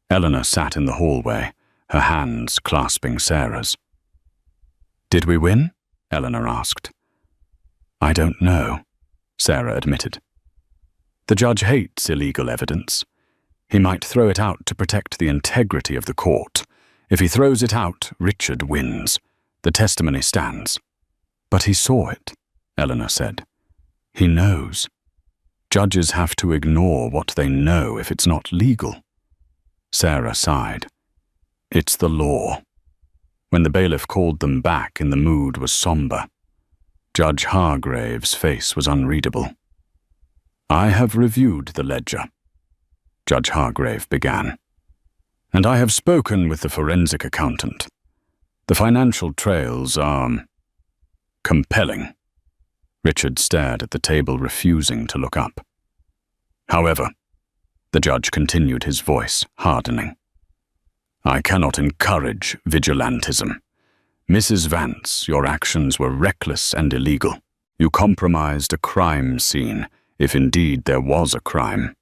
Eleanor sat in the hallway, her hands clasping Sarah's. "Did we win?" Eleanor asked. "I don't know," Sarah admitted. "The judge hates illegal evidence. He might throw it out to protect the integrity of the court. If he throws it out, Richard wins. The testimony stands." "But he saw it," Eleanor said. "He knows. Judges have to ignore what they know if it's not legal." Sarah sighed. "It's the law." When the bailiff called them back, the mood was somber. Judge Hargrave's face was unreadable. "I have reviewed the ledger," Judge Hargrave began, "and I have spoken with the forensic accountant. The financial trails are compelling." Richard stared at the table, refusing to look up. "However," the judge continued, his voice hardening, "I cannot encourage vigilantism. Mrs. Vance, your actions were reckless and illegal. You compromised a crime scene, if indeed there was a crime.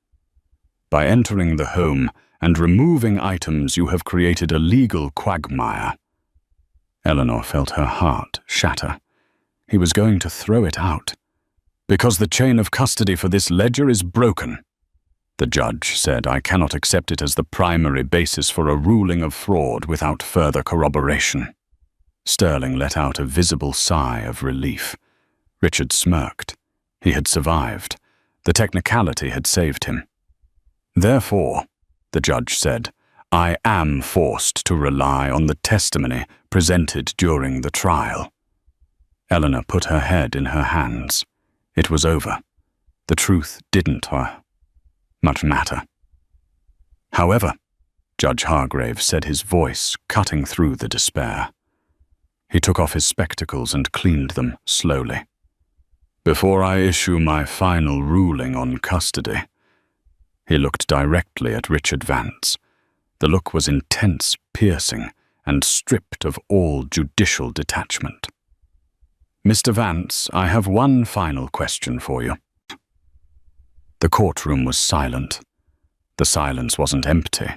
By entering the home and removing items, you have created a legal quagmire." Eleanor felt her heart shatter. He was going to throw it out. "Because the chain of custody for this ledger is broken," the judge said. "I cannot accept it as the primary basis for a ruling of fraud without further corroboration." Sterling let out a visible sigh of relief. Richard smirked. He had survived. The technicality had saved him. "Therefore," the judge said, "I am forced to rely on the testimony presented during the trial." Eleanor put her head in her hands. It was over. The truth didn't much matter. "However," Judge Hargrave said, his voice cutting through the despair. He took off his spectacles and cleaned them slowly. "Before I issue my final ruling on custody," he looked directly at Richard Vance. The look was intense, piercing, and stripped of all judicial detachment. "Mr. Vance, I have one final question for you." The courtroom was silent. The silence wasn't empty.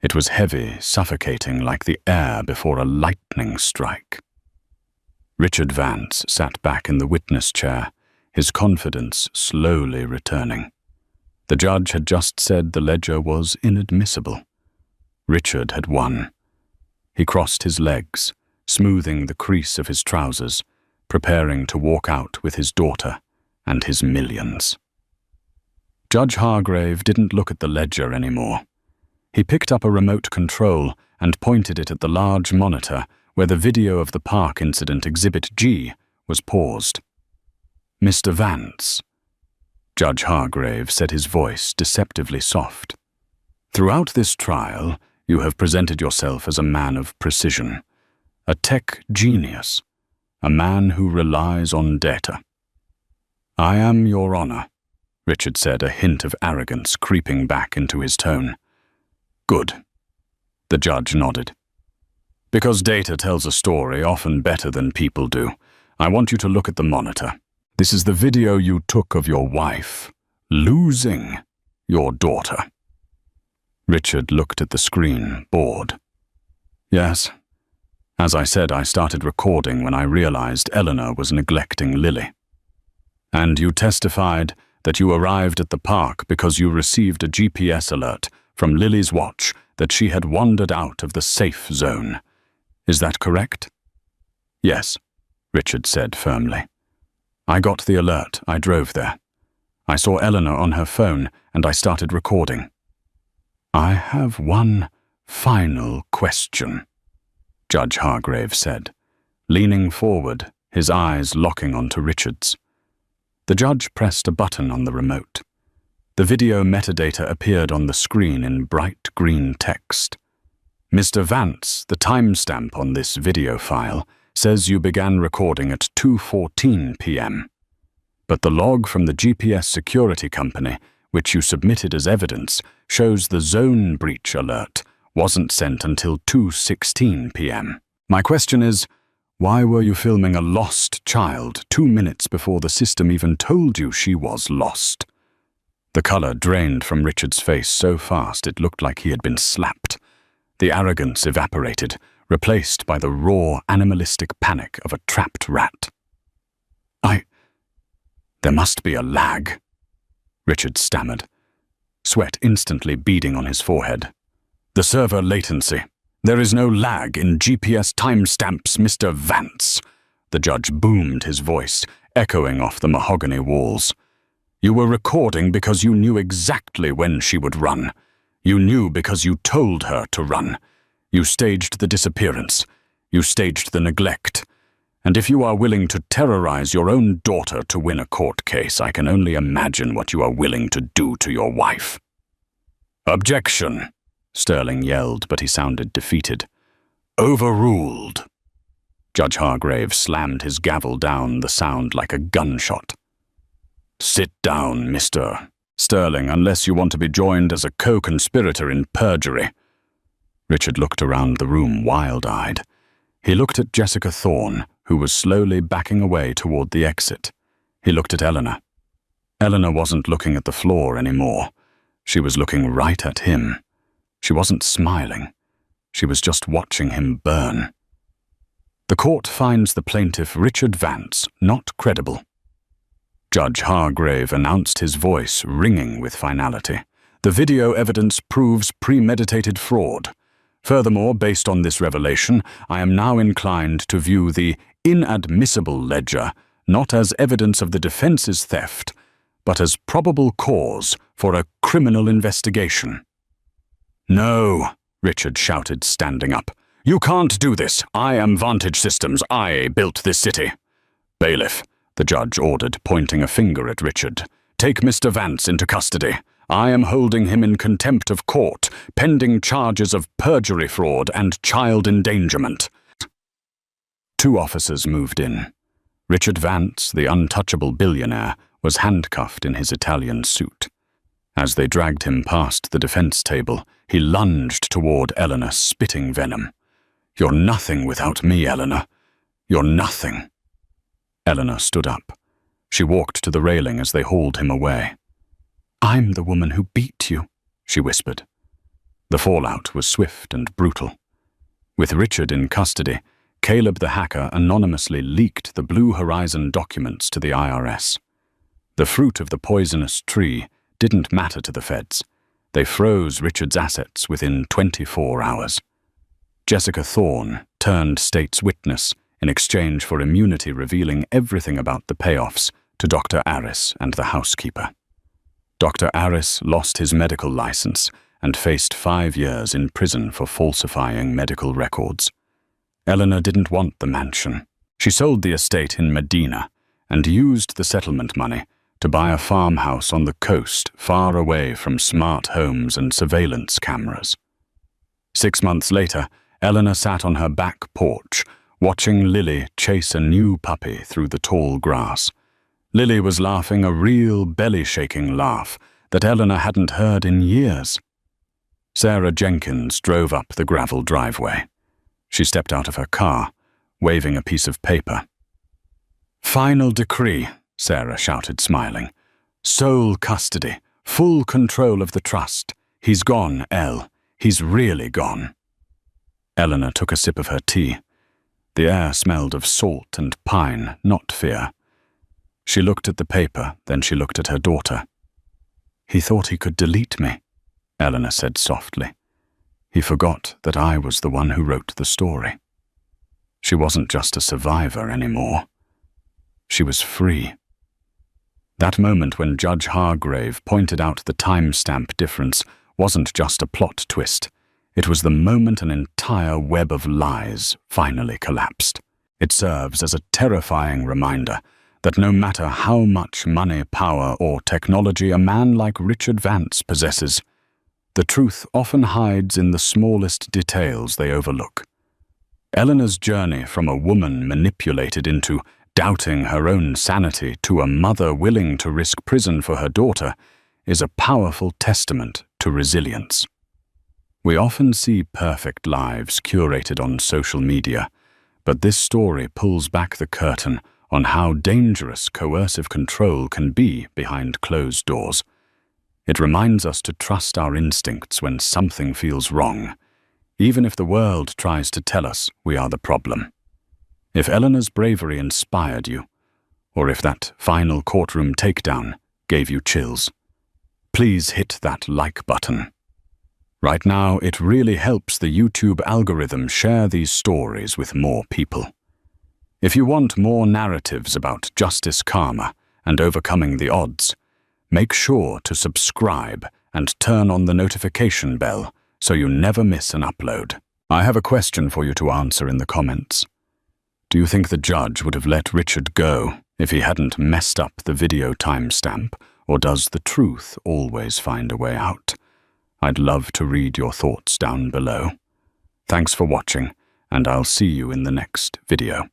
It was heavy, suffocating, like the air before a lightning strike. Richard Vance sat back in the witness chair, his confidence slowly returning. The judge had just said the ledger was inadmissible. Richard had won. He crossed his legs, smoothing the crease of his trousers, preparing to walk out with his daughter and his millions. Judge Hargrave didn't look at the ledger anymore. He picked up a remote control and pointed it at the large monitor where the video of the park incident, Exhibit G, was paused. "Mr. Vance," Judge Hargrave said, his voice deceptively soft. "Throughout this trial, you have presented yourself as a man of precision, a tech genius, a man who relies on data. I am, Your Honor, Richard said, a hint of arrogance creeping back into his tone. Good. The judge nodded. Because data tells a story often better than people do, I want you to look at the monitor. This is the video you took of your wife losing your daughter. Richard looked at the screen, bored. Yes. As I said, I started recording when I realized Eleanor was neglecting Lily. And you testified that you arrived at the park because you received a GPS alert from Lily's watch that she had wandered out of the safe zone. Is that correct? Yes, Richard said firmly. I got the alert. I drove there. I saw Eleanor on her phone and I started recording. I have one final question, Judge Hargrave said, leaning forward, his eyes locking onto Richard's. The judge pressed a button on the remote. The video metadata appeared on the screen in bright green text. Mr. Vance, the timestamp on this video file, says you began recording at 2:14 p.m. But the log from the GPS security company, which you submitted as evidence, shows the zone breach alert wasn't sent until 2:16 p.m. My question is, why were you filming a lost child 2 minutes before the system even told you she was lost? The color drained from Richard's face so fast it looked like he had been slapped. The arrogance evaporated, replaced by the raw, animalistic panic of a trapped rat. There must be a lag, Richard stammered, sweat instantly beading on his forehead. The server latency. There is no lag in GPS timestamps, Mr. Vance. The judge boomed his voice, echoing off the mahogany walls. You were recording because you knew exactly when she would run. You knew because you told her to run. You staged the disappearance. You staged the neglect. And if you are willing to terrorize your own daughter to win a court case, I can only imagine what you are willing to do to your wife. Objection, Sterling yelled, but he sounded defeated. Overruled. Judge Hargrave slammed his gavel down, the sound like a gunshot. Sit down, Mr. Sterling, unless you want to be joined as a co-conspirator in perjury. Richard looked around the room wild-eyed. He looked at Jessica Thorne, who was slowly backing away toward the exit. He looked at Eleanor. Eleanor wasn't looking at the floor anymore. She was looking right at him. She wasn't smiling. She was just watching him burn. The court finds the plaintiff Richard Vance not credible. Judge Hargrave announced, his voice ringing with finality. The video evidence proves premeditated fraud. Furthermore, based on this revelation, I am now inclined to view the inadmissible ledger not as evidence of the defense's theft, but as probable cause for a criminal investigation. No, Richard shouted, standing up. You can't do this. I am Vantage Systems. I built this city. Bailiff, the judge ordered, pointing a finger at Richard. Take Mr. Vance into custody. I am holding him in contempt of court, pending charges of perjury fraud and child endangerment. 2 officers moved in. Richard Vance, the untouchable billionaire, was handcuffed in his Italian suit. As they dragged him past the defense table, he lunged toward Eleanor, spitting venom. You're nothing without me, Eleanor. You're nothing. Eleanor stood up. She walked to the railing as they hauled him away. I'm the woman who beat you, she whispered. The fallout was swift and brutal. With Richard in custody, Caleb the hacker anonymously leaked the Blue Horizon documents to the IRS. The fruit of the poisonous tree didn't matter to the feds. They froze Richard's assets within 24 hours. Jessica Thorne turned state's witness in exchange for immunity revealing everything about the payoffs to Dr. Aris and the housekeeper. Dr. Aris lost his medical license and faced 5 years in prison for falsifying medical records. Eleanor didn't want the mansion. She sold the estate in Medina and used the settlement money to buy a farmhouse on the coast far away from smart homes and surveillance cameras. 6 months later, Eleanor sat on her back porch, watching Lily chase a new puppy through the tall grass. Lily was laughing a real belly-shaking laugh that Eleanor hadn't heard in years. Sarah Jenkins drove up the gravel driveway. She stepped out of her car, waving a piece of paper. "Final decree," Sarah shouted, smiling. "Sole custody, full control of the trust. He's gone, Elle. He's really gone." Eleanor took a sip of her tea. The air smelled of salt and pine, not fear. She looked at the paper, then she looked at her daughter. "He thought he could delete me," Eleanor said softly. "He forgot that I was the one who wrote the story." She wasn't just a survivor anymore. She was free. That moment when Judge Hargrave pointed out the timestamp difference wasn't just a plot twist. It was the moment an entire web of lies finally collapsed. It serves as a terrifying reminder that no matter how much money, power, or technology a man like Richard Vance possesses, the truth often hides in the smallest details they overlook. Eleanor's journey from a woman manipulated into doubting her own sanity to a mother willing to risk prison for her daughter is a powerful testament to resilience. We often see perfect lives curated on social media, but this story pulls back the curtain on how dangerous coercive control can be behind closed doors. It reminds us to trust our instincts when something feels wrong, even if the world tries to tell us we are the problem. If Eleanor's bravery inspired you, or if that final courtroom takedown gave you chills, please hit that like button. Right now, it really helps the YouTube algorithm share these stories with more people. If you want more narratives about justice, karma, and overcoming the odds, make sure to subscribe and turn on the notification bell so you never miss an upload. I have a question for you to answer in the comments. Do you think the judge would have let Richard go if he hadn't messed up the video timestamp, or does the truth always find a way out? I'd love to read your thoughts down below. Thanks for watching, and I'll see you in the next video.